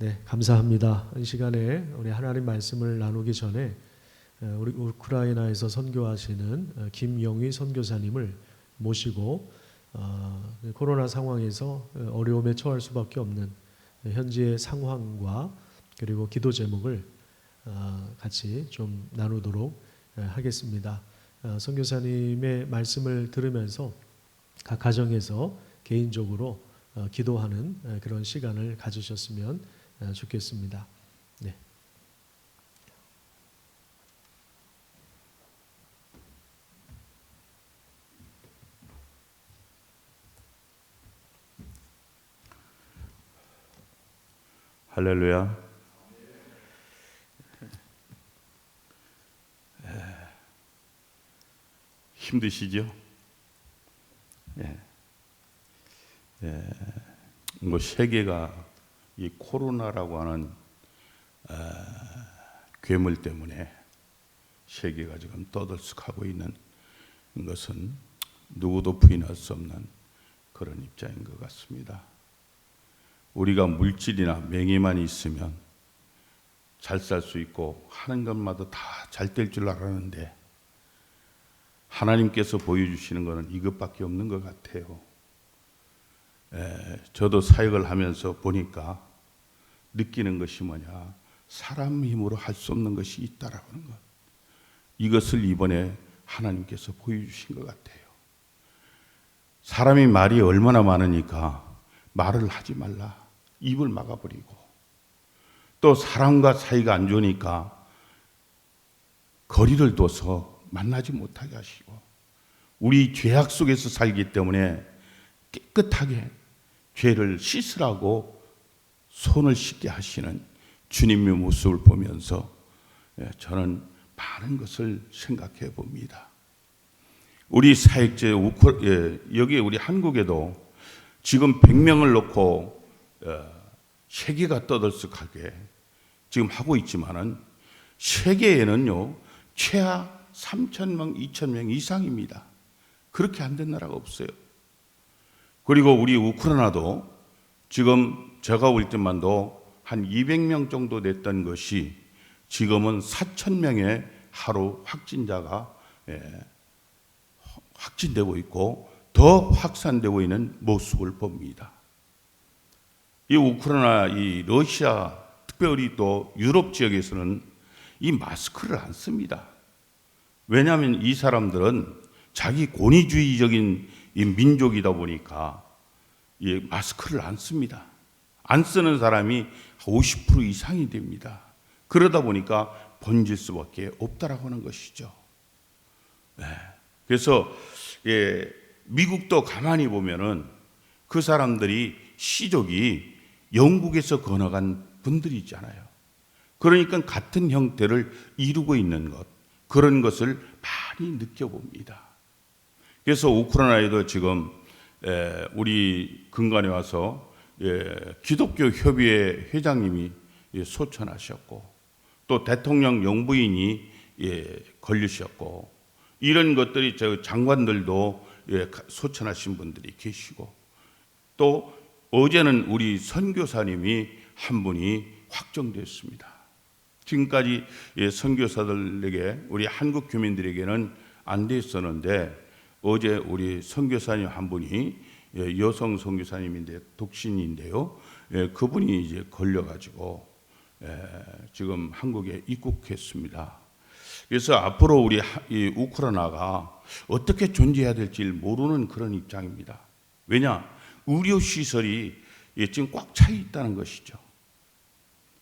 네, 감사합니다. 이 시간에 우리 하나님 말씀을 나누기 전에 우리 우크라이나에서 선교하시는 김영희 선교사님을 모시고 코로나 상황에서 어려움에 처할 수밖에 없는 현지의 상황과 그리고 기도 제목을 같이 좀 나누도록 하겠습니다. 선교사님의 말씀을 들으면서 각 가정에서 개인적으로 기도하는 그런 시간을 가지셨으면 좋겠습니다. 네. 할렐루야. 힘드시죠? 뭐 세계가 이 코로나라고 하는 괴물 때문에 세계가 지금 떠들썩하고 있는 것은 누구도 부인할 수 없는 그런 입장인 것 같습니다. 우리가 물질이나 명예만 있으면 잘 살 수 있고 하는 것마다 다 잘 될 줄 알았는데 하나님께서 보여주시는 것은 이것밖에 없는 것 같아요. 저도 사역을 하면서 보니까 느끼는 것이 뭐냐, 사람 힘으로 할 수 없는 것이 있다라고 하는 것, 이것을 이번에 하나님께서 보여주신 것 같아요. 사람이 말이 얼마나 많으니까 말을 하지 말라, 입을 막아버리고, 또 사람과 사이가 안 좋으니까 거리를 둬서 만나지 못하게 하시고, 우리 죄악 속에서 살기 때문에 깨끗하게 죄를 씻으라고 손을 씻게 하시는 주님의 모습을 보면서 저는 많은 것을 생각해 봅니다. 우리 사역제 여기 우리 한국에도 지금 100명을 놓고 세계가 떠들썩하게 지금 하고 있지만은 세계에는요 최하 3,000명, 2,000명 이상입니다. 그렇게 안 된 나라가 없어요. 그리고 우리 우크라이나도 지금 제가 올 때만도 한 200명 정도 됐던 것이 지금은 4,000명의 하루 확진자가 확진되고 있고 더 확산되고 있는 모습을 봅니다. 이 우크라이나, 이 러시아, 특별히 또 유럽 지역에서는 이 마스크를 안 씁니다. 왜냐하면 이 사람들은 자기 권위주의적인 이 민족이다 보니까 이 마스크를 안 씁니다. 안 쓰는 사람이 50% 이상이 됩니다. 그러다 보니까 번질 수밖에 없다라고 하는 것이죠. 그래서 미국도 가만히 보면은 그 사람들이 시족이 영국에서 건너간 분들이 있잖아요. 그러니까 같은 형태를 이루고 있는 것, 그런 것을 많이 느껴봅니다. 그래서 우크라이나에도 지금 우리 근간에 와서 기독교 협의회 회장님이 소천하셨고, 또 대통령 영부인이 걸리셨고, 이런 것들이 저 장관들도 소천하신 분들이 계시고, 또 어제는 우리 선교사님이 한 분이 확정됐습니다. 지금까지 선교사들에게, 우리 한국 교민들에게는 안 됐었는데 어제 우리 선교사님 한 분이 여성 선교사님인데 독신인데요, 그분이 이제 걸려가지고 지금 한국에 입국했습니다. 그래서 앞으로 우리 이 우크라이나가 어떻게 존재해야 될지 모르는 그런 입장입니다. 왜냐, 의료 시설이 지금 꽉 차 있다는 것이죠.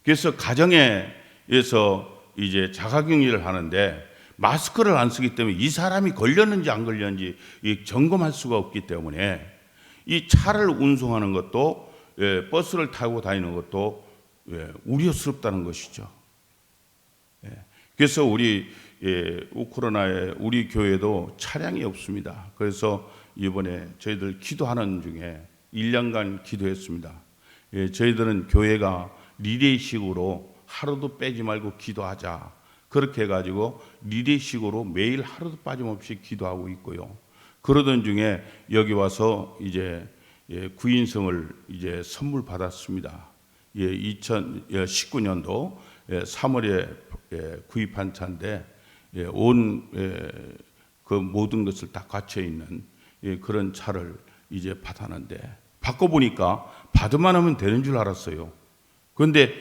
그래서 가정에서 이제 자가격리를 하는데 마스크를 안 쓰기 때문에 이 사람이 걸렸는지 안 걸렸는지 점검할 수가 없기 때문에 이 차를 운송하는 것도, 버스를 타고 다니는 것도 우려스럽다는 것이죠. 그래서 우리 우크라이나에 우리 교회도 차량이 없습니다. 그래서 이번에 저희들 기도하는 중에 1년간 기도했습니다. 저희들은 교회가 리레이식으로 하루도 빼지 말고 기도하자, 그렇게 해가지고 리레이식으로 매일 하루도 빠짐없이 기도하고 있고요. 그러던 중에 여기 와서 이제 구인성을 이제 선물 받았습니다. 2019년도 3월에 구입한 차인데 온 그 모든 것을 다 갖춰 있는 그런 차를 이제 받았는데 바꿔보니까 받으만 하면 되는 줄 알았어요. 그런데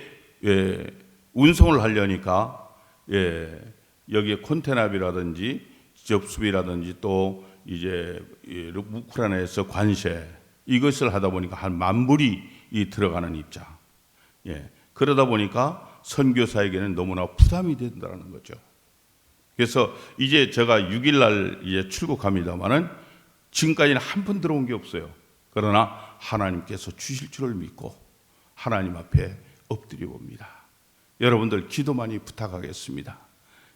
운송을 하려니까 여기에 컨테너비라든지 접수비라든지 또 이제 우크라이나에서 관세 이것을 하다 보니까 한 10,000불이 들어가는 입장. 그러다 보니까 선교사에게는 너무나 부담이 된다는 거죠. 그래서 이제 제가 6일 날 이제 출국합니다만은 지금까지는 한 푼 들어온 게 없어요. 그러나 하나님께서 주실 줄을 믿고 하나님 앞에 엎드려 봅니다. 여러분들 기도 많이 부탁하겠습니다.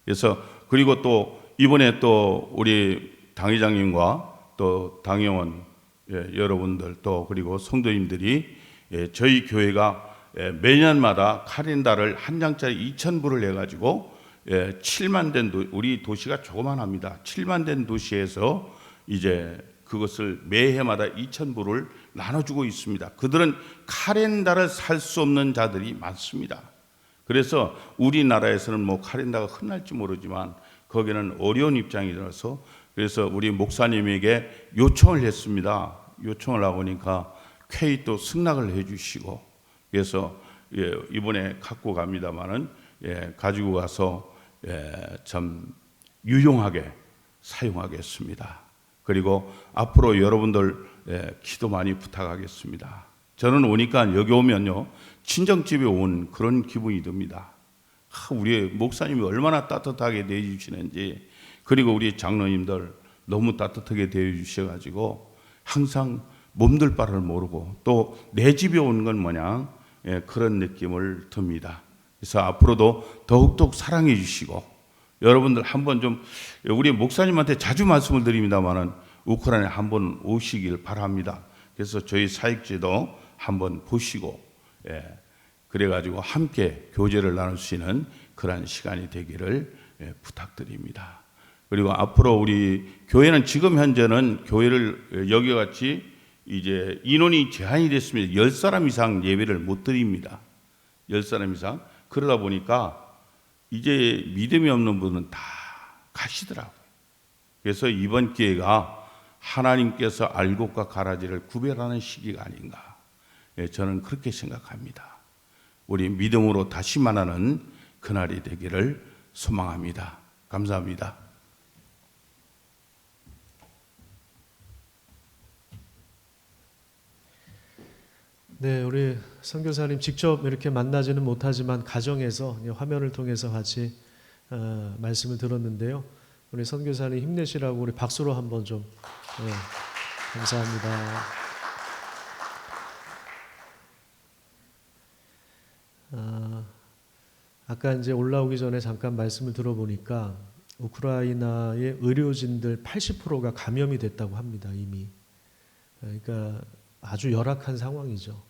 그래서 그리고 또 이번에 또 우리 당회장님과 또 당회원 여러분들 또 그리고 성도님들이 저희 교회가 매년마다 카렌다를 한 장짜리 2,000불을 내가지고 7만 된 우리 도시가 조그만합니다. 7만 된 도시에서 이제 그것을 매해마다 2,000불을 나눠주고 있습니다. 그들은 카렌다를 살 수 없는 자들이 많습니다. 그래서 우리나라에서는 뭐 카렌다가 흔할지 모르지만 거기는 어려운 입장이라서 그래서 우리 목사님에게 요청을 했습니다. 요청을 하고 보니까 쾌히 또 승낙을 해주시고 그래서 이번에 갖고 갑니다만은 가지고 가서 참 유용하게 사용하겠습니다. 그리고 앞으로 여러분들 기도 많이 부탁하겠습니다. 저는 오니까 여기 오면요 친정집에 온 그런 기분이 듭니다. 우리 목사님이 얼마나 따뜻하게 대해주시는지 그리고 우리 장로님들 너무 따뜻하게 대해주셔가지고 항상 몸둘 바를 모르고 또 내 집에 온 건 뭐냐 그런 느낌을 듭니다. 그래서 앞으로도 더욱더욱 사랑해 주시고 여러분들 한번 좀 우리 목사님한테 자주 말씀을 드립니다만은 우크라이나에 한번 오시길 바랍니다. 그래서 저희 사역지도 한번 보시고 그래가지고 함께 교제를 나눌 수 있는 그런 시간이 되기를 부탁드립니다. 그리고 앞으로 우리 교회는 지금 현재는 교회를 여기와 같이 이제 인원이 제한이 됐습니다. 10사람 이상 예배를 못 드립니다. 10사람 이상. 그러다 보니까 이제 믿음이 없는 분은 다 가시더라고요. 그래서 이번 기회가 하나님께서 알곡과 가라지를 구별하는 시기가 아닌가. 저는 그렇게 생각합니다. 우리 믿음으로 다시 만나는 그날이 되기를 소망합니다. 감사합니다. 네, 우리 선교사님 직접 이렇게 만나지는 못하지만 가정에서 화면을 통해서 같이 말씀을 들었는데요. 우리 선교사님 힘내시라고 우리 박수로 한번 좀 감사합니다. 아까 이제 올라오기 전에 잠깐 말씀을 들어보니까 우크라이나의 의료진들 80%가 감염이 됐다고 합니다. 이미. 그러니까 아주 열악한 상황이죠.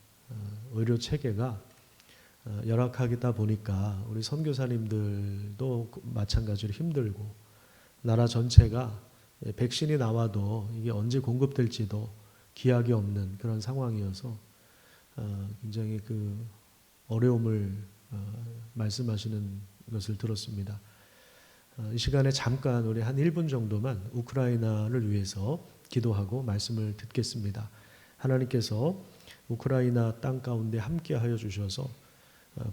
의료 체계가 열악하다 보니까 우리 선교사님들도 마찬가지로 힘들고 나라 전체가 백신이 나와도 이게 언제 공급될지도 기약이 없는 그런 상황이어서 굉장히 그 어려움을 말씀하시는 것을 들었습니다. 이 시간에 잠깐 우리 한 1분 정도만 우크라이나를 위해서 기도하고 말씀을 듣겠습니다. 하나님께서 우크라이나 땅 가운데 함께하여 주셔서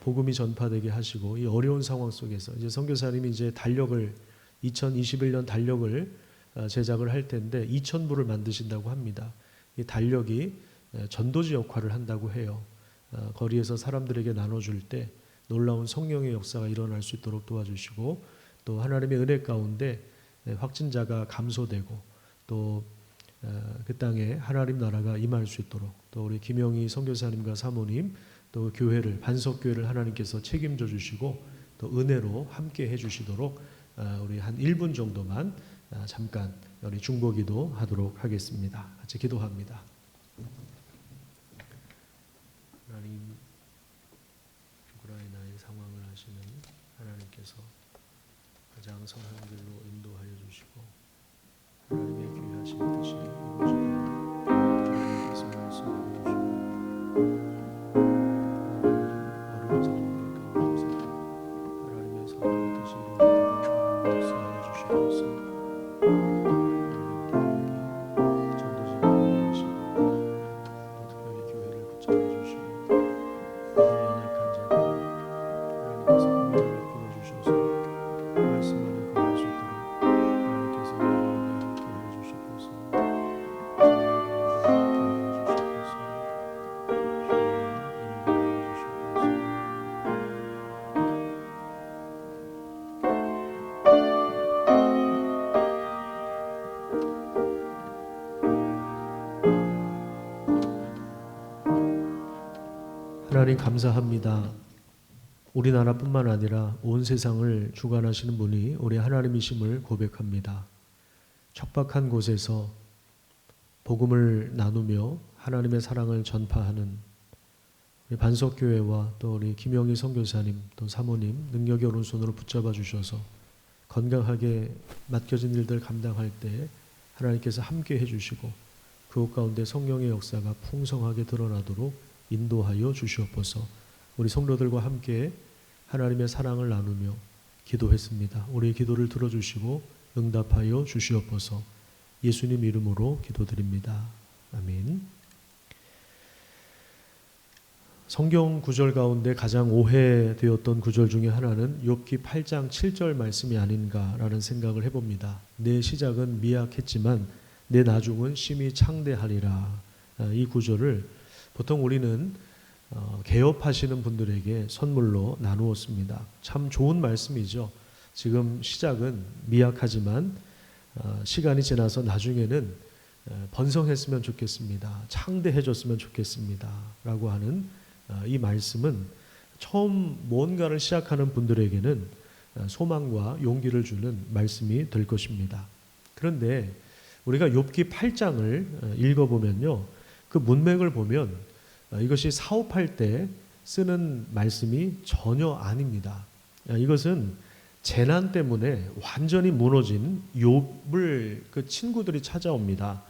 복음이 전파되게 하시고 이 어려운 상황 속에서 이제 선교사님이 이제 달력을 2021년 달력을 제작을 할 텐데 2,000부를 만드신다고 합니다. 이 달력이 전도지 역할을 한다고 해요. 거리에서 사람들에게 나눠줄 때 놀라운 성령의 역사가 일어날 수 있도록 도와주시고 또 하나님의 은혜 가운데 확진자가 감소되고 또 그 땅에 하나님 나라가 임할 수 있도록 또 우리 김영희 선교사님과 사모님 또 교회를 반석교회를 하나님께서 책임져 주시고 또 은혜로 함께 해주시도록 우리 한 1분 정도만 잠깐 우리 중보기도 하도록 하겠습니다. 같이 기도합니다. 하나님, 우크라이나의 상황을 아시는 하나님께서 가장 선한 길로 인도하여 주시고 하나님의 귀하신 뜻이 이루어지도록 하나님께서 말씀해 주시고 하나님 감사합니다. 우리나라뿐만 아니라 온 세상을 주관하시는 분이 우리 하나님이심을 고백합니다. 척박한 곳에서 복음을 나누며 하나님의 사랑을 전파하는 우리 반석교회와 또 우리 김영희 선교사님 또 사모님 능력의 오른손으로 붙잡아 주셔서 건강하게 맡겨진 일들 감당할 때 하나님께서 함께 해주시고 그곳 가운데 성령의 역사가 풍성하게 드러나도록 인도하여 주시옵소서. 우리 성도들과 함께 하나님의 사랑을 나누며 기도했습니다. 우리의 기도를 들어주시고 응답하여 주시옵소서. 예수님 이름으로 기도드립니다. 아멘. 성경 구절 가운데 가장 오해되었던 구절 중에 하나는 욥기 8장 7절 말씀이 아닌가라는 생각을 해봅니다. 내 시작은 미약했지만 내 나중은 심히 창대하리라. 이 구절을 보통 우리는 개업하시는 분들에게 선물로 나누었습니다. 참 좋은 말씀이죠. 지금 시작은 미약하지만 시간이 지나서 나중에는 번성했으면 좋겠습니다. 창대해졌으면 좋겠습니다. 라고 하는 이 말씀은 처음 뭔가를 시작하는 분들에게는 소망과 용기를 주는 말씀이 될 것입니다. 그런데 우리가 욥기 8장을 읽어보면요. 그 문맥을 보면 이것이 사업할 때 쓰는 말씀이 전혀 아닙니다. 이것은 재난 때문에 완전히 무너진 욥을 그 친구들이 찾아옵니다.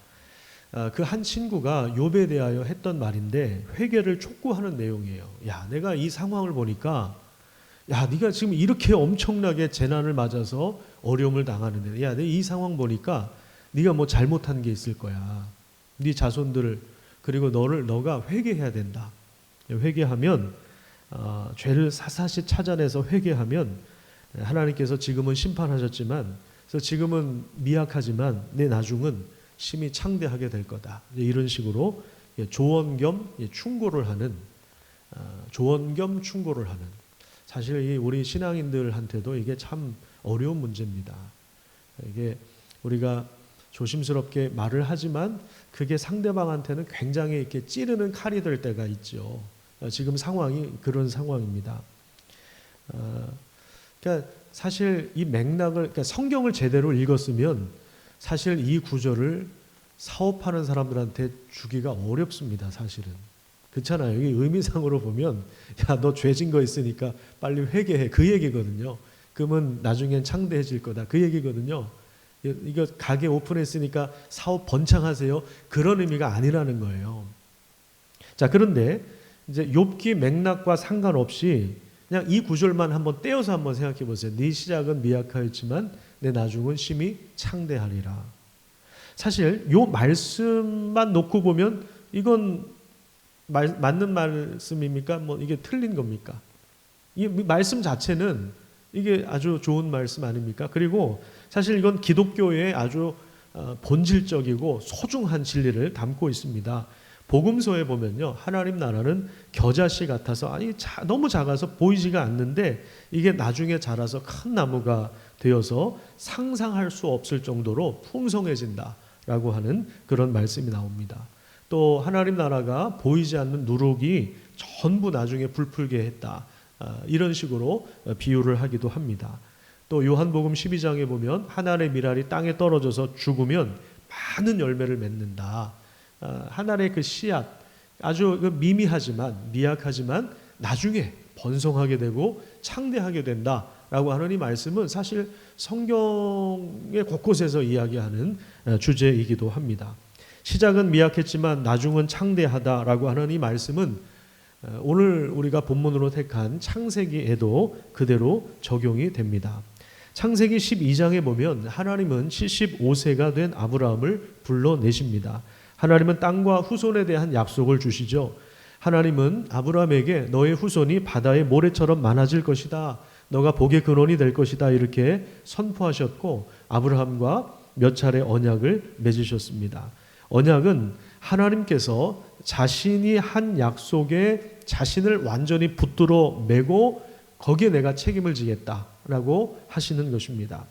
그 한 친구가 욥에 대하여 했던 말인데 회개를 촉구하는 내용이에요. 야, 내가 이 상황을 보니까 야, 네가 지금 이렇게 엄청나게 재난을 맞아서 어려움을 당하는데 야, 내 이 상황 보니까 네가 뭐 잘못한 게 있을 거야. 네 자손들을 그리고 너가 회개해야 된다. 회개하면 죄를 사사시 찾아내서 회개하면 하나님께서 지금은 심판하셨지만 그래서 지금은 미약하지만 내 나중은 심히 창대하게 될 거다. 이런 식으로 조언 겸 충고를 하는 사실 우리 신앙인들한테도 이게 참 어려운 문제입니다. 이게 우리가 조심스럽게 말을 하지만 그게 상대방한테는 굉장히 이렇게 찌르는 칼이 될 때가 있죠. 지금 상황이 그런 상황입니다. 그러니까 사실 이 맥락을 그러니까 성경을 제대로 읽었으면 사실 이 구절을 사업하는 사람들한테 주기가 어렵습니다. 사실은 그렇잖아요. 이 의미상으로 보면 야, 너 죄진 거 있으니까 빨리 회개해 그 얘기거든요. 그러면 나중엔 창대해질 거다 그 얘기거든요. 이거 가게 오픈했으니까 사업 번창하세요. 그런 의미가 아니라는 거예요. 자, 그런데 이제 욥기 맥락과 상관없이 그냥 이 구절만 한번 떼어서 한번 생각해 보세요. 네 시작은 미약하였지만 내 나중은 심히 창대하리라. 사실 요 말씀만 놓고 보면 이건 맞는 말씀입니까? 뭐 이게 틀린 겁니까? 이 말씀 자체는 이게 아주 좋은 말씀 아닙니까? 그리고 사실 이건 기독교의 아주 본질적이고 소중한 진리를 담고 있습니다. 복음서에 보면요, 하나님 나라는 겨자씨 같아서 너무 작아서 보이지가 않는데 이게 나중에 자라서 큰 나무가 되어서 상상할 수 없을 정도로 풍성해진다라고 하는 그런 말씀이 나옵니다. 또 하나님 나라가 보이지 않는 누룩이 전부 나중에 불풀게 했다. 이런 식으로 비유를 하기도 합니다. 또 요한복음 12장에 보면 하늘의 미랄이 땅에 떨어져서 죽으면 많은 열매를 맺는다. 하늘의 그 씨앗 아주 미미하지만 미약하지만 나중에 번성하게 되고 창대하게 된다라고 하는 이 말씀은 사실 성경의 곳곳에서 이야기하는 주제이기도 합니다. 시작은 미약했지만 나중은 창대하다라고 하는 이 말씀은 오늘 우리가 본문으로 택한 창세기에도 그대로 적용이 됩니다. 창세기 12장에 보면 하나님은 75세가 된 아브라함을 불러내십니다. 하나님은 땅과 후손에 대한 약속을 주시죠. 하나님은 아브라함에게 너의 후손이 바다의 모래처럼 많아질 것이다. 너가 복의 근원이 될 것이다. 이렇게 선포하셨고 아브라함과 몇 차례 언약을 맺으셨습니다. 언약은 하나님께서 자신이 한 약속에 자신을 완전히 붙들어 매고 거기에 내가 책임을 지겠다라고 하시는 것입니다.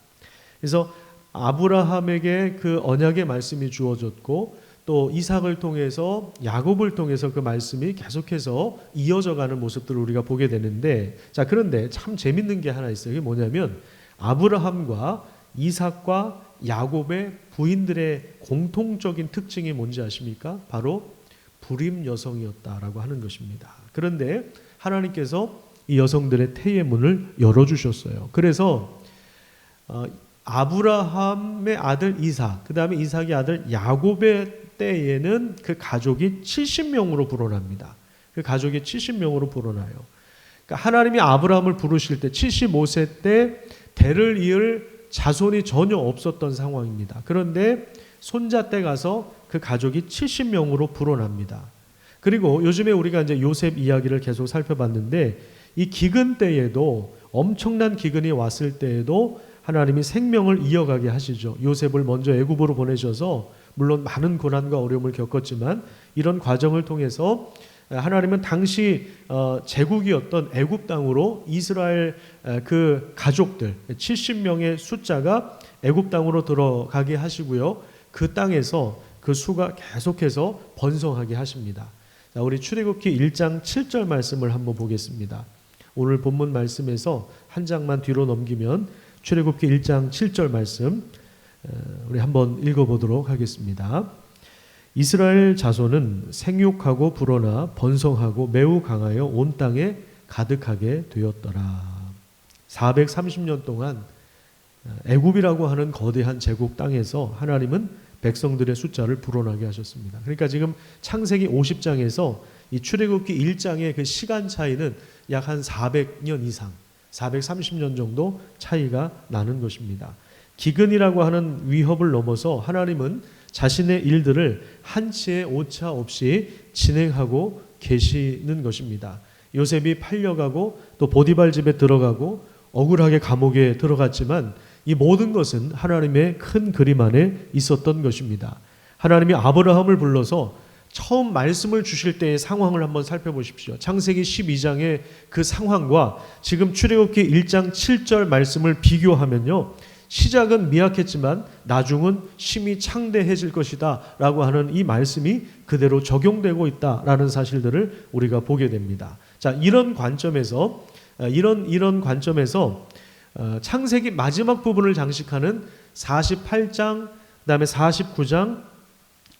그래서 아브라함에게 그 언약의 말씀이 주어졌고 또 이삭을 통해서 야곱을 통해서 그 말씀이 계속해서 이어져 가는 모습들을 우리가 보게 되는데, 자, 그런데 참 재밌는 게 하나 있어요. 이게 뭐냐면 아브라함과 이삭과 야곱의 부인들의 공통적인 특징이 뭔지 아십니까? 바로 불임 여성이었다라고 하는 것입니다. 그런데 하나님께서 이 여성들의 태의 문을 열어주셨어요. 그래서 아브라함의 아들 이삭, 그 다음에 이삭의 아들 야곱의 때에는 그 가족이 70명으로 불어납니다. 그 가족이 70명으로 불어나요. 그러니까 하나님이 아브라함을 부르실 때 75세 때 대를 이을 자손이 전혀 없었던 상황입니다. 그런데 손자 때 가서 그 가족이 70명으로 불어납니다. 그리고 요즘에 우리가 이제 요셉 이야기를 계속 살펴봤는데, 이 기근 때에도, 엄청난 기근이 왔을 때에도 하나님이 생명을 이어가게 하시죠. 요셉을 먼저 애굽으로 보내셔서 물론 많은 고난과 어려움을 겪었지만 이런 과정을 통해서 하나님은 당시 제국이었던 애굽 땅으로 이스라엘 그 가족들 70명의 숫자가 애굽 땅으로 들어가게 하시고요. 그 땅에서 그 수가 계속해서 번성하게 하십니다. 자, 우리 출애굽기 1장 7절 말씀을 한번 보겠습니다. 오늘 본문 말씀에서 한 장만 뒤로 넘기면 출애굽기 1장 7절 말씀 우리 한번 읽어보도록 하겠습니다. 이스라엘 자손은 생육하고 불어나 번성하고 매우 강하여 온 땅에 가득하게 되었더라. 430년 동안 애굽이라고 하는 거대한 제국 땅에서 하나님은 백성들의 숫자를 불어나게 하셨습니다. 그러니까 지금 창세기 50장에서 이 출애굽기 1장의 그 시간 차이는 약 한 400년 이상, 430년 정도 차이가 나는 것입니다. 기근이라고 하는 위협을 넘어서 하나님은 자신의 일들을 한치의 오차 없이 진행하고 계시는 것입니다. 요셉이 팔려가고 또 보디발 집에 들어가고 억울하게 감옥에 들어갔지만 이 모든 것은 하나님의 큰 그림 안에 있었던 것입니다. 하나님이 아브라함을 불러서 처음 말씀을 주실 때의 상황을 한번 살펴보십시오. 창세기 12장의 그 상황과 지금 출애굽기 1장 7절 말씀을 비교하면요, 시작은 미약했지만 나중은 심히 창대해질 것이다 라고 하는 이 말씀이 그대로 적용되고 있다라는 사실들을 우리가 보게 됩니다. 자, 이런 관점에서 창세기 마지막 부분을 장식하는 48장, 그 다음에 49장,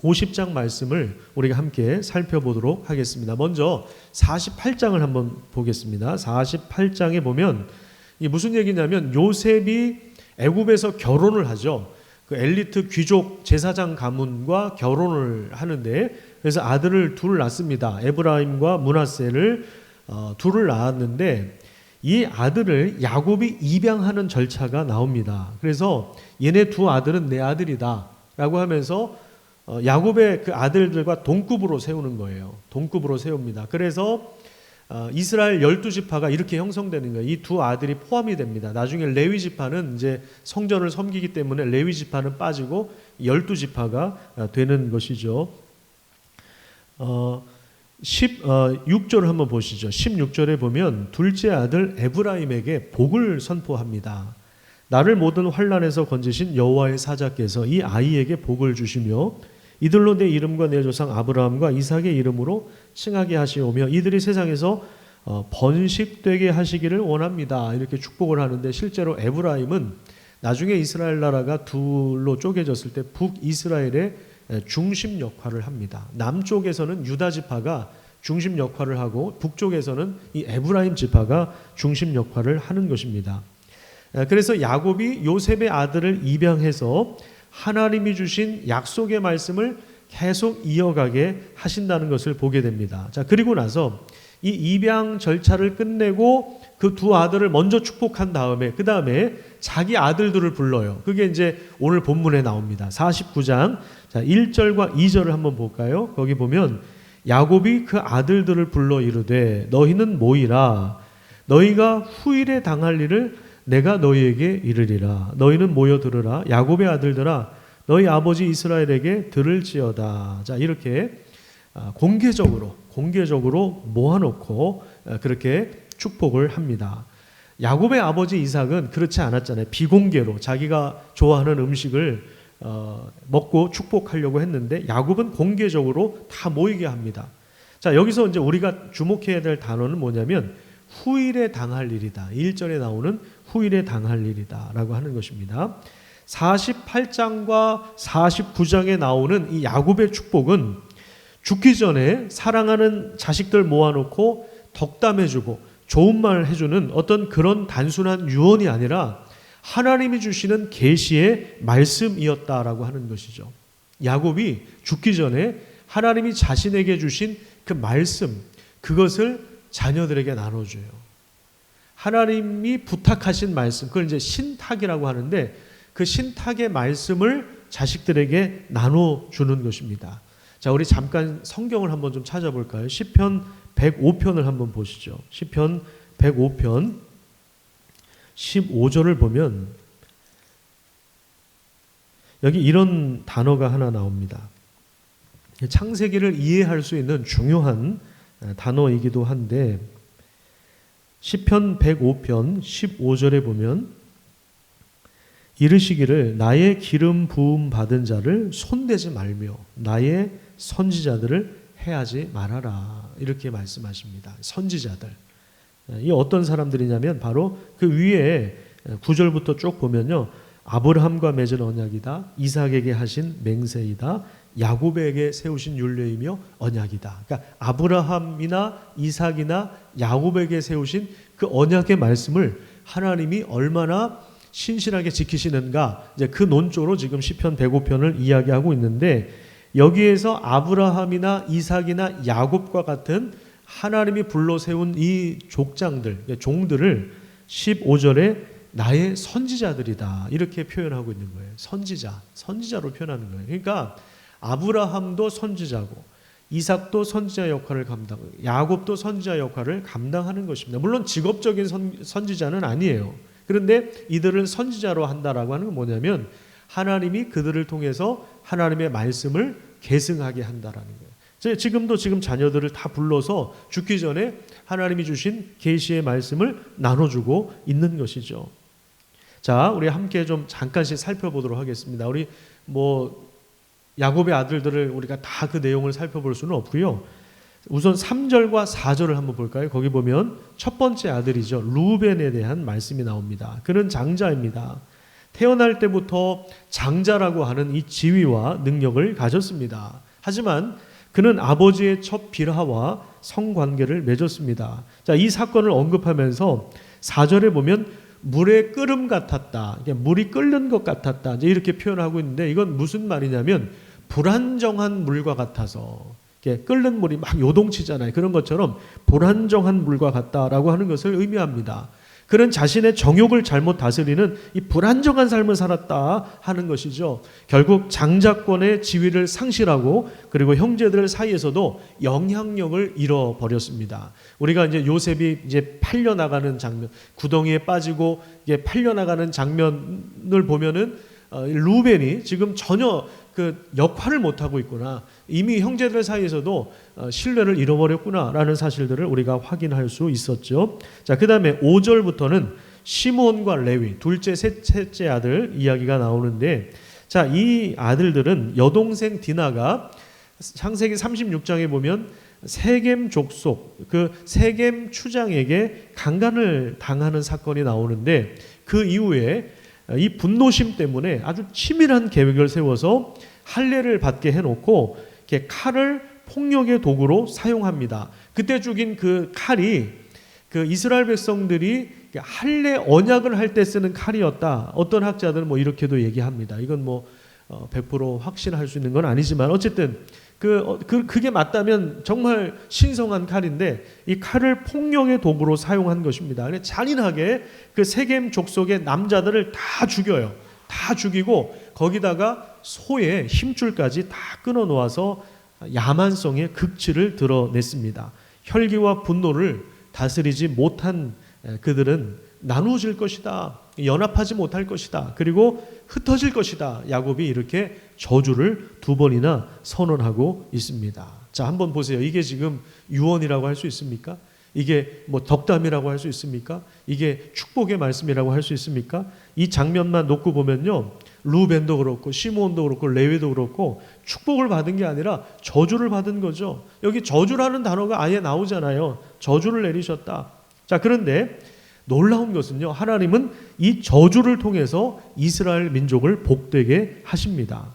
50장 말씀을 우리가 함께 살펴보도록 하겠습니다. 먼저 48장을 한번 보겠습니다. 48장에 보면 이 무슨 얘기냐면 요셉이 애굽에서 결혼을 하죠. 그 엘리트 귀족 제사장 가문과 결혼을 하는데, 그래서 아들을 둘 낳습니다. 에브라임과 므낫세를 둘을 낳았는데 이 아들을 야곱이 입양하는 절차가 나옵니다. 그래서 얘네 두 아들은 내 아들이다 라고 하면서 야곱의 그 아들들과 동급으로 세우는 거예요. 동급으로 세웁니다. 그래서 이스라엘 12지파가 이렇게 형성되는 거예요. 이 두 아들이 포함이 됩니다. 나중에 레위 지파는 이제 성전을 섬기기 때문에 레위 지파는 빠지고 12지파가 되는 것이죠. 16절을 한번 보시죠. 16절에 보면 둘째 아들 에브라임에게 복을 선포합니다. 나를 모든 환난에서 건지신 여호와의 사자께서 이 아이에게 복을 주시며 이들로 내 이름과 내 조상 아브라함과 이삭의 이름으로 칭하게 하시오며 이들이 세상에서 번식되게 하시기를 원합니다. 이렇게 축복을 하는데, 실제로 에브라임은 나중에 이스라엘 나라가 둘로 쪼개졌을 때 북이스라엘의 중심 역할을 합니다. 남쪽에서는 유다 지파가 중심 역할을 하고 북쪽에서는 이 에브라임 지파가 중심 역할을 하는 것입니다. 그래서 야곱이 요셉의 아들을 입양해서 하나님이 주신 약속의 말씀을 계속 이어가게 하신다는 것을 보게 됩니다. 자, 그리고 나서 이 입양 절차를 끝내고 그 두 아들을 먼저 축복한 다음에 그 다음에 자기 아들들을 불러요. 그게 이제 오늘 본문에 나옵니다. 49장 자 1절과 2절을 한번 볼까요? 거기 보면 야곱이 그 아들들을 불러 이르되 너희는 모이라. 너희가 후일에 당할 일을 내가 너희에게 이르리라. 너희는 모여 들으라. 야곱의 아들들아 너희 아버지 이스라엘에게 들을지어다. 자, 이렇게 공개적으로 모아놓고 그렇게 축복을 합니다. 야곱의 아버지 이삭은 그렇지 않았잖아요. 비공개로 자기가 좋아하는 음식을 먹고 축복하려고 했는데 야곱은 공개적으로 다 모이게 합니다. 자, 여기서 이제 우리가 주목해야 될 단어는 뭐냐면 후일에 당할 일이다. 1절에 나오는 후일에 당할 일이다라고 하는 것입니다. 48장과 49장에 나오는 이 야곱의 축복은 죽기 전에 사랑하는 자식들 모아놓고 덕담해주고 좋은 말 해주는 어떤 그런 단순한 유언이 아니라 하나님이 주시는 계시의 말씀이었다라고 하는 것이죠. 야곱이 죽기 전에 하나님이 자신에게 주신 그 말씀, 그것을 자녀들에게 나눠줘요. 하나님이 부탁하신 말씀, 그걸 이제 신탁이라고 하는데 그 신탁의 말씀을 자식들에게 나눠주는 것입니다. 자, 우리 잠깐 성경을 한번 좀 찾아볼까요? 시편 105편을 한번 보시죠. 시편 105편 15절을 보면 여기 이런 단어가 하나 나옵니다. 창세기를 이해할 수 있는 중요한 단어이기도 한데 시편 105편 15절에 보면 이르시기를 나의 기름 부음 받은 자를 손대지 말며 나의 선지자들을 해하지 말아라, 이렇게 말씀하십니다. 선지자들, 이 어떤 사람들이냐면 바로 그 위에 9절부터 쭉 보면요, 아브라함과 맺은 언약이다, 이삭에게 하신 맹세이다, 야곱에게 세우신 율례이며 언약이다. 그러니까 아브라함이나 이삭이나 야곱에게 세우신 그 언약의 말씀을 하나님이 얼마나 신실하게 지키시는가, 이제 그 논조로 지금 시편 105편을 이야기하고 있는데, 여기에서 아브라함이나 이삭이나 야곱과 같은 하나님이 불러 세운 이 족장들, 종들을 15절에 나의 선지자들이다, 이렇게 표현하고 있는 거예요. 선지자로 표현하는 거예요. 그러니까 아브라함도 선지자고 이삭도 선지자 역할을 감당하고 야곱도 선지자 역할을 감당하는 것입니다. 물론 직업적인 선지자는 아니에요. 그런데 이들을 선지자로 한다라고 하는 건 뭐냐면 하나님이 그들을 통해서 하나님의 말씀을 계승하게 한다라는 거예요. 지금도 자녀들을 다 불러서 죽기 전에 하나님이 주신 계시의 말씀을 나눠주고 있는 것이죠. 자, 우리 함께 좀 잠깐씩 살펴보도록 하겠습니다. 우리 야곱의 아들들을 우리가 다 그 내용을 살펴볼 수는 없고요. 우선 3절과 4절을 한번 볼까요? 거기 보면 첫 번째 아들이죠. 루벤에 대한 말씀이 나옵니다. 그는 장자입니다. 태어날 때부터 장자라고 하는 이 지위와 능력을 가졌습니다. 하지만 그는 아버지의 첫 빌하와 성관계를 맺었습니다. 자, 이 사건을 언급하면서 4절에 보면 물의 끓음 같았다, 물이 끓는 것 같았다, 이렇게 표현하고 있는데, 이건 무슨 말이냐면 불안정한 물과 같아서, 끓는 물이 막 요동치잖아요. 그런 것처럼 불안정한 물과 같다라고 하는 것을 의미합니다. 그는 자신의 정욕을 잘못 다스리는 이 불안정한 삶을 살았다 하는 것이죠. 결국 장자권의 지위를 상실하고 그리고 형제들 사이에서도 영향력을 잃어버렸습니다. 우리가 이제 요셉이 이제 팔려나가는 장면, 구덩이에 빠지고 이게 팔려나가는 장면을 보면은 루벤이 지금 전혀 그 역할을 못하고 있구나, 이미 형제들 사이에서도 신뢰를 잃어버렸구나라는 사실들을 우리가 확인할 수 있었죠. 자, 그 다음에 5절부터는 시므온과 레위, 둘째, 셋째 아들 이야기가 나오는데, 자, 이 아들들은 여동생 디나가 창세기 36장에 보면 세겜 족속, 그 세겜 추장에게 강간을 당하는 사건이 나오는데, 그 이후에 이 분노심 때문에 아주 치밀한 계획을 세워서 할례를 받게 해놓고 칼을 폭력의 도구로 사용합니다. 그때 죽인 그 칼이 그 이스라엘 백성들이 할례 언약을 할 때 쓰는 칼이었다. 어떤 학자들은 이렇게도 얘기합니다. 이건 100% 확신할 수 있는 건 아니지만 어쨌든 그게 맞다면 정말 신성한 칼인데, 이 칼을 폭력의 도구로 사용한 것입니다. 잔인하게 그 세겜 족속의 남자들을 다 죽여요. 다 죽이고 거기다가 소의 힘줄까지 다 끊어 놓아서 야만성의 극치를 드러냈습니다. 혈기와 분노를 다스리지 못한 그들은 나누어질 것이다, 연합하지 못할 것이다, 그리고 흩어질 것이다. 야곱이 이렇게 저주를 2번이나 선언하고 있습니다. 자, 한번 보세요. 이게 지금 유언이라고 할 수 있습니까? 이게 덕담이라고 할 수 있습니까? 이게 축복의 말씀이라고 할 수 있습니까? 이 장면만 놓고 보면요, 루벤도 그렇고 시므온도 그렇고 레위도 그렇고 축복을 받은 게 아니라 저주를 받은 거죠. 여기 저주라는 단어가 아예 나오잖아요. 저주를 내리셨다. 자, 그런데 놀라운 것은요, 하나님은 이 저주를 통해서 이스라엘 민족을 복되게 하십니다.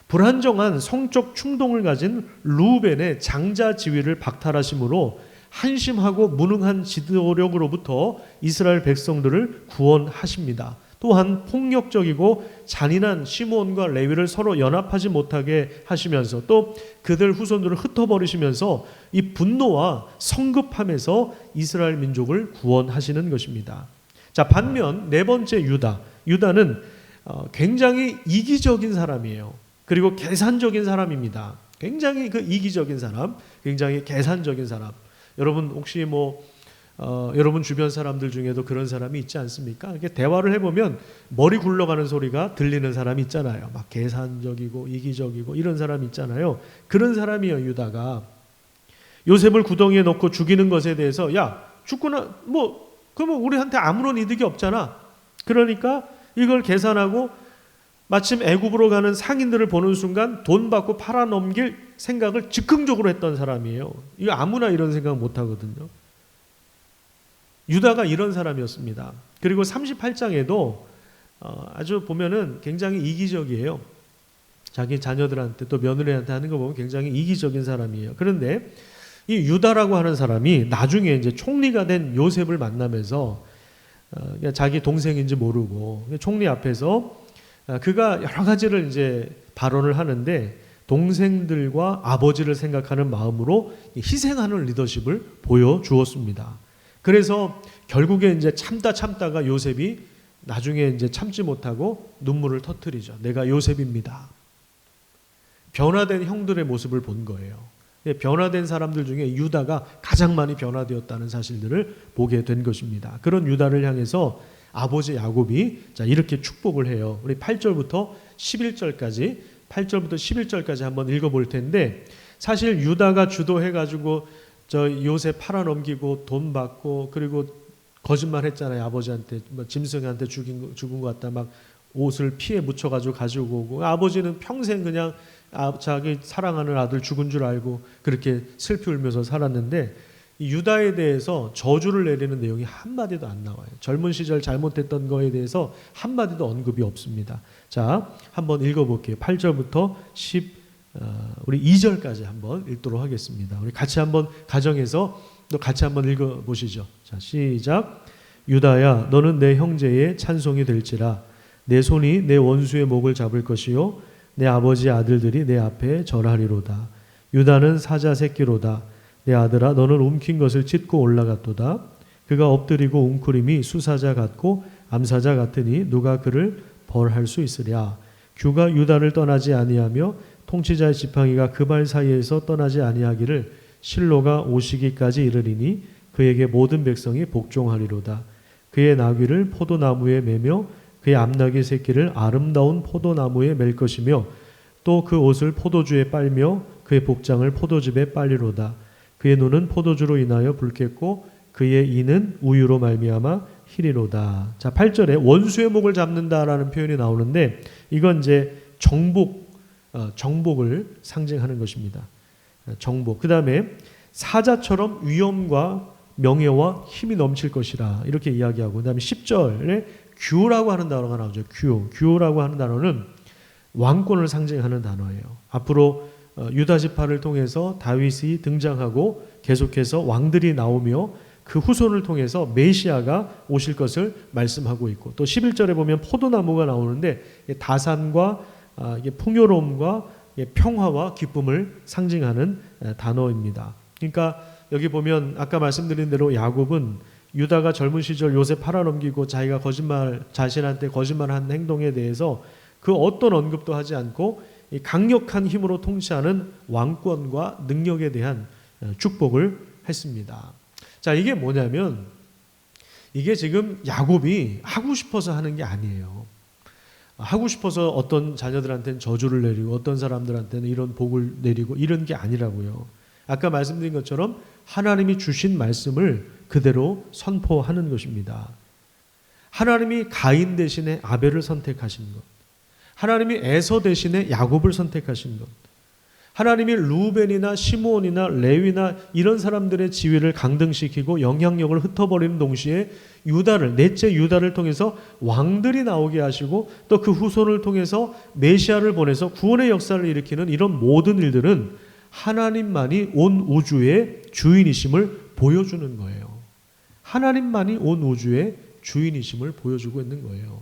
불안정한 성적 충동을 가진 루벤의 장자 지위를 박탈하심으로 한심하고 무능한 지도력으로부터 이스라엘 백성들을 구원하십니다. 또한 폭력적이고 잔인한 시므온과 레위를 서로 연합하지 못하게 하시면서 또 그들 후손들을 흩어버리시면서 이 분노와 성급함에서 이스라엘 민족을 구원하시는 것입니다. 자, 반면 네 번째 유다는 굉장히 이기적인 사람이에요. 그리고 계산적인 사람입니다. 굉장히 이기적인 사람, 굉장히 계산적인 사람. 여러분 혹시 여러분 주변 사람들 중에도 그런 사람이 있지 않습니까? 이렇게 대화를 해보면 머리 굴러가는 소리가 들리는 사람이 있잖아요. 막 계산적이고 이기적이고 이런 사람이 있잖아요. 그런 사람이에요, 유다가. 요셉을 구덩이에 넣고 죽이는 것에 대해서 야, 죽구나, 그러면 우리한테 아무런 이득이 없잖아. 그러니까 이걸 계산하고 마침 애굽으로 가는 상인들을 보는 순간 돈 받고 팔아넘길 생각을 즉흥적으로 했던 사람이에요. 이거 아무나 이런 생각 못 하거든요. 유다가 이런 사람이었습니다. 그리고 38장에도 아주 보면은 굉장히 이기적이에요. 자기 자녀들한테 또 며느리한테 하는 거 보면 굉장히 이기적인 사람이에요. 그런데 이 유다라고 하는 사람이 나중에 이제 총리가 된 요셉을 만나면서 자기 동생인지 모르고 총리 앞에서 그가 여러 가지를 이제 발언을 하는데 동생들과 아버지를 생각하는 마음으로 희생하는 리더십을 보여주었습니다. 그래서 결국에 이제 참다가 요셉이 나중에 이제 참지 못하고 눈물을 터뜨리죠. 내가 요셉입니다. 변화된 형들의 모습을 본 거예요. 변화된 사람들 중에 유다가 가장 많이 변화되었다는 사실들을 보게 된 것입니다. 그런 유다를 향해서 아버지 야곱이 이렇게 축복을 해요. 우리 8절부터 11절까지 한번 읽어볼 텐데, 사실 유다가 주도해가지고 요셉 팔아넘기고 돈 받고 그리고 거짓말 했잖아요. 아버지한테 짐승한테 죽은 것 같다 막 옷을 피에 묻혀가지고 가지고 오고, 아버지는 평생 그냥 자기 사랑하는 아들 죽은 줄 알고 그렇게 슬피 울면서 살았는데, 이 유다에 대해서 저주를 내리는 내용이 한마디도 안 나와요. 젊은 시절 잘못했던 거에 대해서 한마디도 언급이 없습니다. 자, 한번 읽어볼게요. 8절부터 우리 2절까지 한번 읽도록 하겠습니다. 우리 같이 한번 가정에서 또 같이 한번 읽어보시죠. 자, 시작. 유다야, 너는 내 형제의 찬송이 될지라. 내 손이 내 원수의 목을 잡을 것이요 내 아버지의 아들들이 내 앞에 절하리로다. 유다는 사자 새끼로다. 내 아들아, 너는 움킨 것을 찢고 올라갔도다. 그가 엎드리고 웅크림이 수사자 같고 암사자 같으니 누가 그를 벌할 수 있으랴. 규가 유다를 떠나지 아니하며 통치자의 지팡이가 그 발 사이에서 떠나지 아니하기를 실로가 오시기까지 이르리니 그에게 모든 백성이 복종하리로다. 그의 나귀를 포도나무에 매며 그의 암나귀 새끼를 아름다운 포도나무에 맬 것이며 또 그 옷을 포도주에 빨며 그의 복장을 포도즙에 빨리로다. 그의 눈은 포도주로 인하여 붉겠고 그의 이는 우유로 말미암아 희리로다. 자, 8절에 원수의 목을 잡는다라는 표현이 나오는데 이건 이제 정복을 상징하는 것입니다. 정복. 그 다음에 사자처럼 위엄과 명예와 힘이 넘칠 것이라 이렇게 이야기하고, 그 다음에 10절에 규라고 하는 단어가 나오죠. 규라고 하는 단어는 왕권을 상징하는 단어예요. 앞으로 유다 지파를 통해서 다윗이 등장하고 계속해서 왕들이 나오며 그 후손을 통해서 메시아가 오실 것을 말씀하고 있고, 또 11절에 보면 포도나무가 나오는데 다산과 풍요로움과 평화와 기쁨을 상징하는 단어입니다. 그러니까 여기 보면 아까 말씀드린 대로 야곱은 유다가 젊은 시절 요셉 팔아넘기고 자신한테 거짓말한 행동에 대해서 그 어떤 언급도 하지 않고 이 강력한 힘으로 통치하는 왕권과 능력에 대한 축복을 했습니다. 자, 이게 뭐냐면 이게 지금 야곱이 하고 싶어서 하는 게 아니에요. 하고 싶어서 어떤 자녀들한테는 저주를 내리고 어떤 사람들한테는 이런 복을 내리고 이런 게 아니라고요. 아까 말씀드린 것처럼 하나님이 주신 말씀을 그대로 선포하는 것입니다. 하나님이 가인 대신에 아벨을 선택하신 것, 하나님이 에서 대신에 야곱을 선택하신 것. 하나님이 루벤이나 시므온이나 레위나 이런 사람들의 지위를 강등시키고 영향력을 흩어버리는 동시에 유다를, 넷째 유다를 통해서 왕들이 나오게 하시고 또 그 후손을 통해서 메시아를 보내서 구원의 역사를 일으키는 이런 모든 일들은 하나님만이 온 우주의 주인이심을 보여주는 거예요. 하나님만이 온 우주의 주인이심을 보여주고 있는 거예요.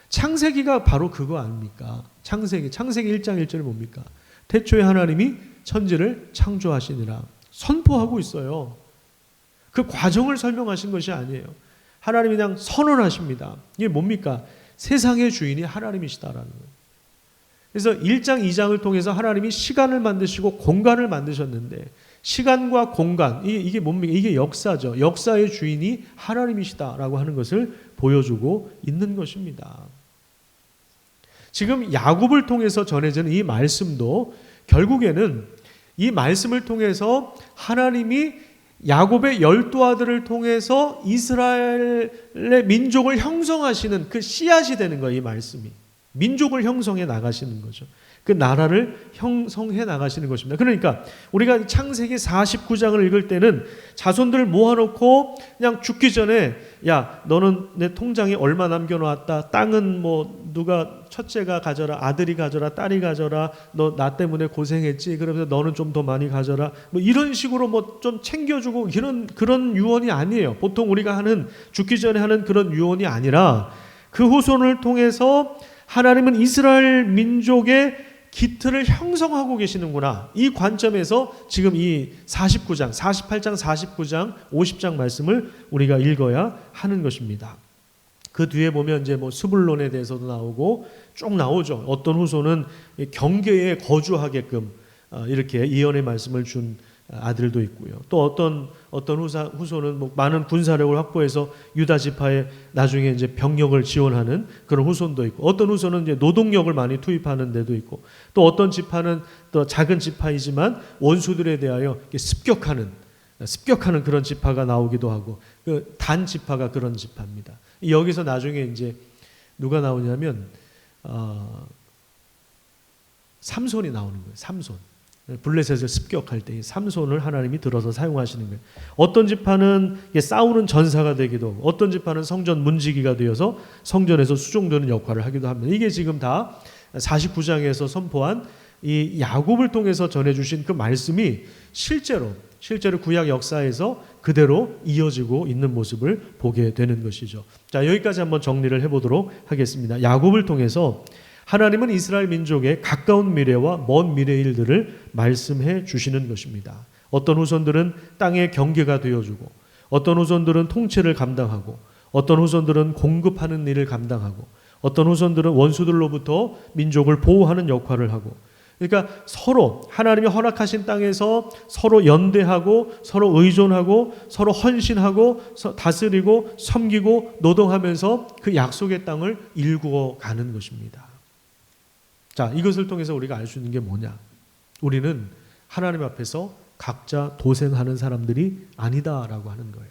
창세기가 바로 그거 아닙니까? 창세기 1장 1절이 뭡니까? 태초에 하나님이 천지를 창조하시니라 선포하고 있어요. 그 과정을 설명하신 것이 아니에요. 하나님이 그냥 선언하십니다. 이게 뭡니까? 세상의 주인이 하나님이시다라는 거예요. 그래서 1장 2장을 통해서 하나님이 시간을 만드시고 공간을 만드셨는데 시간과 공간 이게 뭡니까? 이게 역사죠. 역사의 주인이 하나님이시다라고 하는 것을 보여주고 있는 것입니다. 지금 야곱을 통해서 전해지는 이 말씀도 결국에는 이 말씀을 통해서 하나님이 야곱의 12아들을 통해서 이스라엘의 민족을 형성하시는 그 씨앗이 되는 거예요. 이 말씀이. 민족을 형성해 나가시는 거죠. 그 나라를 형성해 나가시는 것입니다. 그러니까 우리가 창세기 49장을 읽을 때는 자손들을 모아놓고 그냥 죽기 전에 야 너는 내 통장에 얼마 남겨놓았다. 땅은 뭐 누가 첫째가 가져라. 아들이 가져라. 딸이 가져라. 너 나 때문에 고생했지. 그러면서 너는 좀 더 많이 가져라. 뭐 이런 식으로 뭐 좀 챙겨주고 그런 유언이 아니에요. 보통 우리가 하는 죽기 전에 하는 그런 유언이 아니라 그 후손을 통해서 하나님은 이스라엘 민족의 기틀을 형성하고 계시는구나. 이 관점에서 지금 이 49장, 48장, 49장, 50장 말씀을 우리가 읽어야 하는 것입니다. 그 뒤에 보면 이제 뭐 스불론에 대해서도 나오고 쭉 나오죠. 어떤 후손은 경계에 거주하게끔 이렇게 예언의 말씀을 준 아들도 있고요. 또 어떤 후손은 뭐 많은 군사력을 확보해서 유다 지파에 나중에 이제 병력을 지원하는 그런 후손도 있고, 어떤 후손은 이제 노동력을 많이 투입하는 데도 있고, 또 어떤 지파는 또 작은 지파이지만 원수들에 대하여 습격하는 그런 지파가 나오기도 하고, 그 단 지파가 그런 지파입니다. 여기서 나중에 이제 누가 나오냐면 삼손이 나오는 거예요. 삼손. 블레셋을 습격할 때 삼손을 하나님이 들어서 사용하시는 거예요. 어떤 지파는 싸우는 전사가 되기도 하고, 어떤 지파는 성전 문지기가 되어서 성전에서 수종되는 역할을 하기도 합니다. 이게 지금 다 49장에서 선포한 이 야곱을 통해서 전해주신 그 말씀이 실제로 구약 역사에서 그대로 이어지고 있는 모습을 보게 되는 것이죠. 자, 여기까지 한번 정리를 해보도록 하겠습니다. 야곱을 통해서 하나님은 이스라엘 민족의 가까운 미래와 먼 미래의 일들을 말씀해 주시는 것입니다. 어떤 후손들은 땅의 경계가 되어주고, 어떤 후손들은 통치를 감당하고, 어떤 후손들은 공급하는 일을 감당하고, 어떤 후손들은 원수들로부터 민족을 보호하는 역할을 하고, 그러니까 서로 하나님이 허락하신 땅에서 서로 연대하고, 서로 의존하고, 서로 헌신하고, 다스리고, 섬기고, 노동하면서 그 약속의 땅을 일구어 가는 것입니다. 자, 이것을 통해서 우리가 알 수 있는 게 뭐냐? 우리는 하나님 앞에서 각자 도생하는 사람들이 아니다라고 하는 거예요.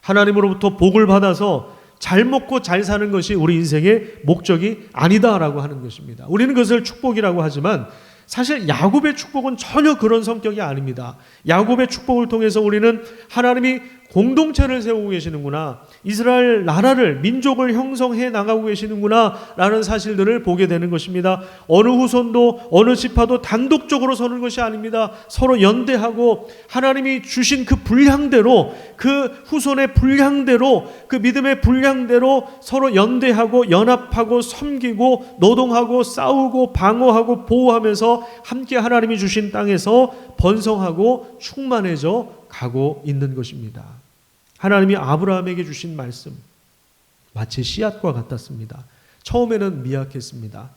하나님으로부터 복을 받아서 잘 먹고 잘 사는 것이 우리 인생의 목적이 아니다라고 하는 것입니다. 우리는 그것을 축복이라고 하지만 사실 야곱의 축복은 전혀 그런 성격이 아닙니다. 야곱의 축복을 통해서 우리는 하나님이 공동체를 세우고 계시는구나, 이스라엘 나라를, 민족을 형성해 나가고 계시는구나 라는 사실들을 보게 되는 것입니다. 어느 후손도 어느 지파도 단독적으로 서는 것이 아닙니다. 서로 연대하고 하나님이 주신 그 분량대로, 그 후손의 분량대로, 그 믿음의 분량대로 서로 연대하고 연합하고 섬기고 노동하고 싸우고 방어하고 보호하면서 함께 하나님이 주신 땅에서 번성하고 충만해져 가고 있는 것입니다. 하나님이 아브라함에게 주신 말씀 마치 씨앗과 같았습니다. 처음에는 미약했습니다.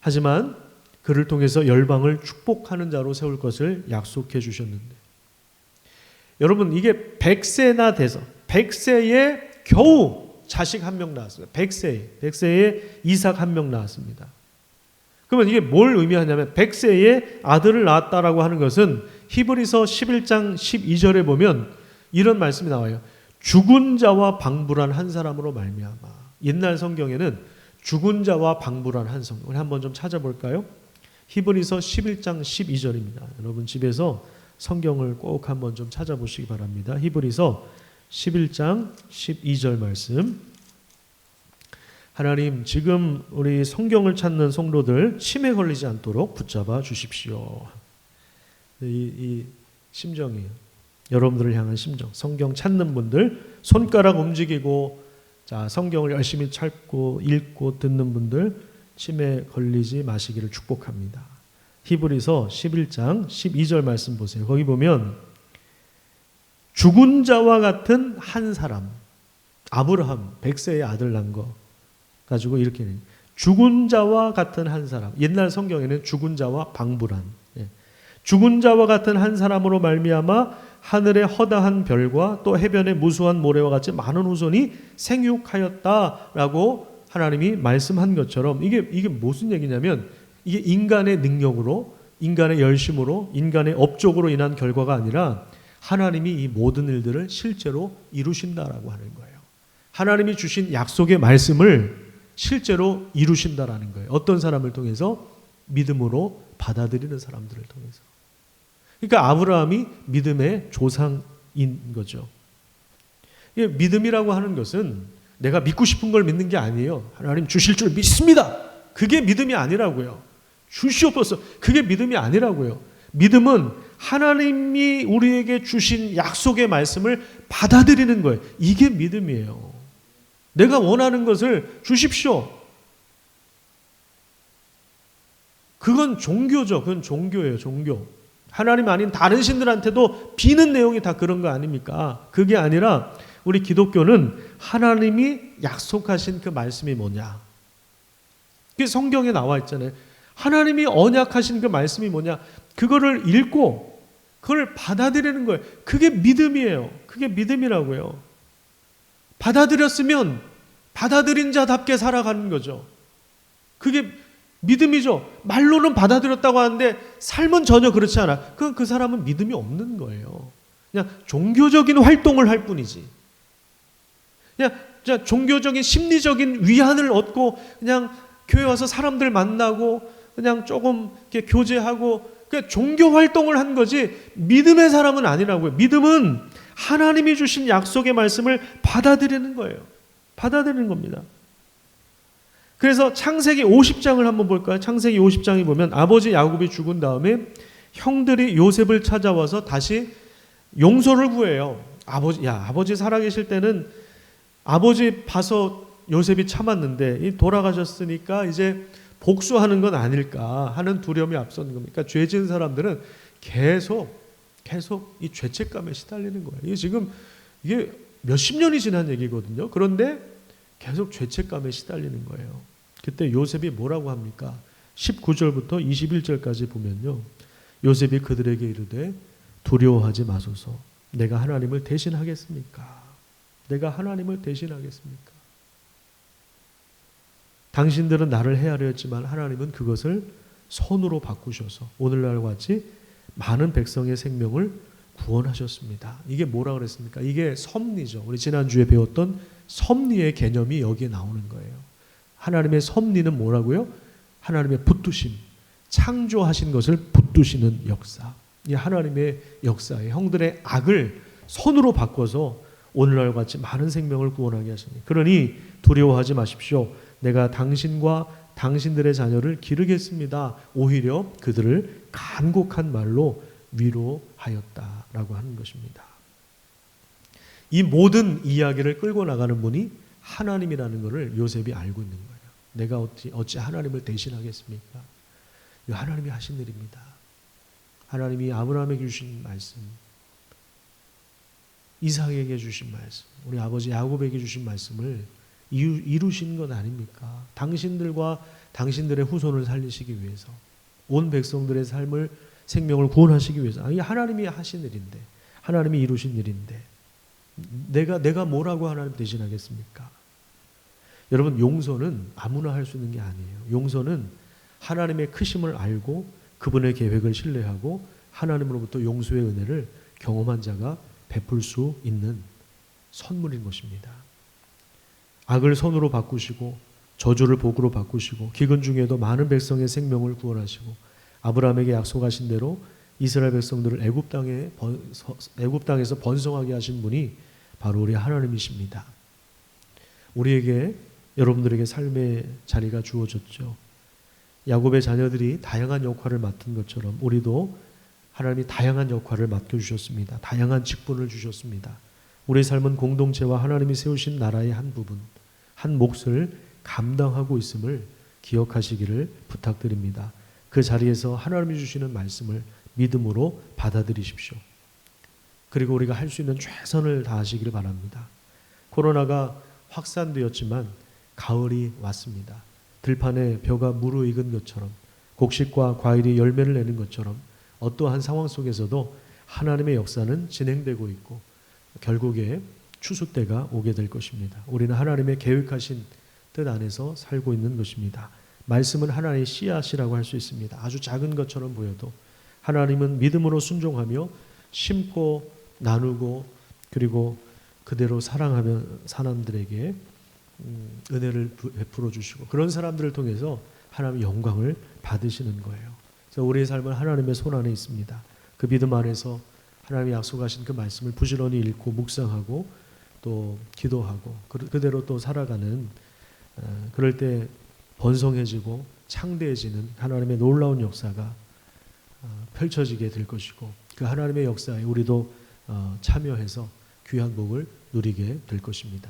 하지만 그를 통해서 열방을 축복하는 자로 세울 것을 약속해 주셨는데, 여러분 이게 100세나 돼서 100세에 겨우 자식 한 명 낳았습니다. 100세에 이삭 한 명 낳았습니다. 그러면 이게 뭘 의미하냐면 100세에 아들을 낳았다라고 하는 것은 히브리서 11장 12절에 보면 이런 말씀이 나와요. 죽은 자와 방불한 한 사람으로 말미암아. 옛날 성경에는 죽은 자와 방불한 한 성. 우리 한번 좀 찾아볼까요? 히브리서 11장 12절입니다. 여러분 집에서 성경을 꼭 한번 좀 찾아보시기 바랍니다. 히브리서 11장 12절 말씀. 하나님, 지금 우리 성경을 찾는 성도들 치매 걸리지 않도록 붙잡아 주십시오. 이 심정이에요. 여러분들을 향한 심정. 성경 찾는 분들 손가락 움직이고, 자, 성경을 열심히 찾고 읽고 듣는 분들 치매 걸리지 마시기를 축복합니다. 히브리서 11장 12절 말씀 보세요. 거기 보면 죽은 자와 같은 한 사람, 아브라함 100세의 아들 난 거 가지고 이렇게 죽은 자와 같은 한 사람. 옛날 성경에는 죽은 자와 방불한, 죽은 자와 같은 한 사람으로 말미암아 하늘의 허다한 별과 또 해변의 무수한 모래와 같이 많은 후손이 생육하였다라고 하나님이 말씀한 것처럼, 이게 무슨 얘기냐면, 이게 인간의 능력으로, 인간의 열심으로, 인간의 업적으로 인한 결과가 아니라 하나님이 이 모든 일들을 실제로 이루신다라고 하는 거예요. 하나님이 주신 약속의 말씀을 실제로 이루신다라는 거예요. 어떤 사람을 통해서? 믿음으로 받아들이는 사람들을 통해서. 그러니까 아브라함이 믿음의 조상인 거죠. 믿음이라고 하는 것은 내가 믿고 싶은 걸 믿는 게 아니에요. 하나님 주실 줄 믿습니다. 그게 믿음이 아니라고요. 주시옵소서. 그게 믿음이 아니라고요. 믿음은 하나님이 우리에게 주신 약속의 말씀을 받아들이는 거예요. 이게 믿음이에요. 내가 원하는 것을 주십시오. 그건 종교죠. 그건 종교예요. 종교. 하나님 아닌 다른 신들한테도 비는 내용이 다 그런 거 아닙니까? 그게 아니라 우리 기독교는 하나님이 약속하신 그 말씀이 뭐냐? 그게 성경에 나와 있잖아요. 하나님이 언약하신 그 말씀이 뭐냐? 그거를 읽고 그걸 받아들이는 거예요. 그게 믿음이에요. 그게 믿음이라고요. 받아들였으면 받아들인 자답게 살아가는 거죠. 그게 믿음이죠. 말로는 받아들였다고 하는데 삶은 전혀 그렇지 않아. 그건 그 사람은 믿음이 없는 거예요. 그냥 종교적인 활동을 할 뿐이지. 그냥 종교적인 심리적인 위안을 얻고 그냥 교회 와서 사람들 만나고 그냥 조금 이렇게 교제하고 그냥 종교 활동을 한 거지 믿음의 사람은 아니라고요. 믿음은 하나님이 주신 약속의 말씀을 받아들이는 거예요. 받아들이는 겁니다. 그래서 창세기 50장을 한번 볼까요? 창세기 50장에 보면 아버지 야곱이 죽은 다음에 형들이 요셉을 찾아와서 다시 용서를 구해요. 아버지 살아계실 때는 아버지 봐서 요셉이 참았는데 돌아가셨으니까 이제 복수하는 건 아닐까 하는 두려움이 앞서는 겁니다. 그러니까 죄 지은 사람들은 계속 이 죄책감에 시달리는 거예요. 이게 몇십 년이 지난 얘기거든요. 그런데 계속 죄책감에 시달리는 거예요. 그때 요셉이 뭐라고 합니까? 19절부터 21절까지 보면요. 요셉이 그들에게 이르되 두려워하지 마소서. 내가 하나님을 대신하겠습니까? 내가 하나님을 대신하겠습니까? 당신들은 나를 헤아려 했지만 하나님은 그것을 선으로 바꾸셔서 오늘날과 같이 많은 백성의 생명을 구원하셨습니다. 이게 뭐라 그랬습니까? 이게 섭리죠. 우리 지난주에 배웠던 섭리의 개념이 여기에 나오는 거예요. 하나님의 섭리는 뭐라고요? 하나님의 붙드심, 창조하신 것을 붙드시는 역사. 이 하나님의 역사에 형들의 악을 선으로 바꿔서 오늘날과 같이 많은 생명을 구원하게 하시니 그러니 두려워하지 마십시오. 내가 당신과 당신들의 자녀를 기르겠습니다. 오히려 그들을 간곡한 말로 위로하였다라고 하는 것입니다. 이 모든 이야기를 끌고 나가는 분이 하나님이라는 것을 요셉이 알고 있는 거예요. 내가 어찌 하나님을 대신하겠습니까? 이거 하나님이 하신 일입니다. 하나님이 아브라함에게 주신 말씀, 이삭에게 주신 말씀, 우리 아버지 야곱에게 주신 말씀을 이루신 것 아닙니까? 당신들과 당신들의 후손을 살리시기 위해서, 온 백성들의 삶을 생명을 구원하시기 위해서. 이게 하나님이 하신 일인데, 하나님이 이루신 일인데 내가 뭐라고 하나님 대신하겠습니까? 여러분, 용서는 아무나 할 수 있는 게 아니에요. 용서는 하나님의 크심을 알고 그분의 계획을 신뢰하고 하나님으로부터 용서의 은혜를 경험한 자가 베풀 수 있는 선물인 것입니다. 악을 선으로 바꾸시고 저주를 복으로 바꾸시고 기근 중에도 많은 백성의 생명을 구원하시고 아브라함에게 약속하신 대로 이스라엘 백성들을 애굽 땅에서 번성하게 하신 분이 바로 우리 하나님이십니다. 우리에게 여러분들에게 삶의 자리가 주어졌죠. 야곱의 자녀들이 다양한 역할을 맡은 것처럼 우리도 하나님이 다양한 역할을 맡겨주셨습니다. 다양한 직분을 주셨습니다. 우리의 삶은 공동체와 하나님이 세우신 나라의 한 부분, 한 몫을 감당하고 있음을 기억하시기를 부탁드립니다. 그 자리에서 하나님이 주시는 말씀을 믿음으로 받아들이십시오. 그리고 우리가 할 수 있는 최선을 다하시기를 바랍니다. 코로나가 확산되었지만 가을이 왔습니다. 들판에 벼가 무르익은 것처럼 곡식과 과일이 열매를 내는 것처럼 어떠한 상황 속에서도 하나님의 역사는 진행되고 있고 결국에 추수 때가 오게 될 것입니다. 우리는 하나님의 계획하신 뜻 안에서 살고 있는 것입니다. 말씀은 하나님의 씨앗이라고 할 수 있습니다. 아주 작은 것처럼 보여도 하나님은 믿음으로 순종하며 심고 나누고 그리고 그대로 사랑하며 사람들에게 은혜를 베풀어 주시고 그런 사람들을 통해서 하나님의 영광을 받으시는 거예요. 그래서 우리의 삶은 하나님의 손 안에 있습니다. 그 믿음 안에서 하나님이 약속하신 그 말씀을 부지런히 읽고 묵상하고 또 기도하고 그대로 또 살아가는 그럴 때 번성해지고 창대해지는 하나님의 놀라운 역사가 펼쳐지게 될 것이고 그 하나님의 역사에 우리도 참여해서 귀한 복을 누리게 될 것입니다.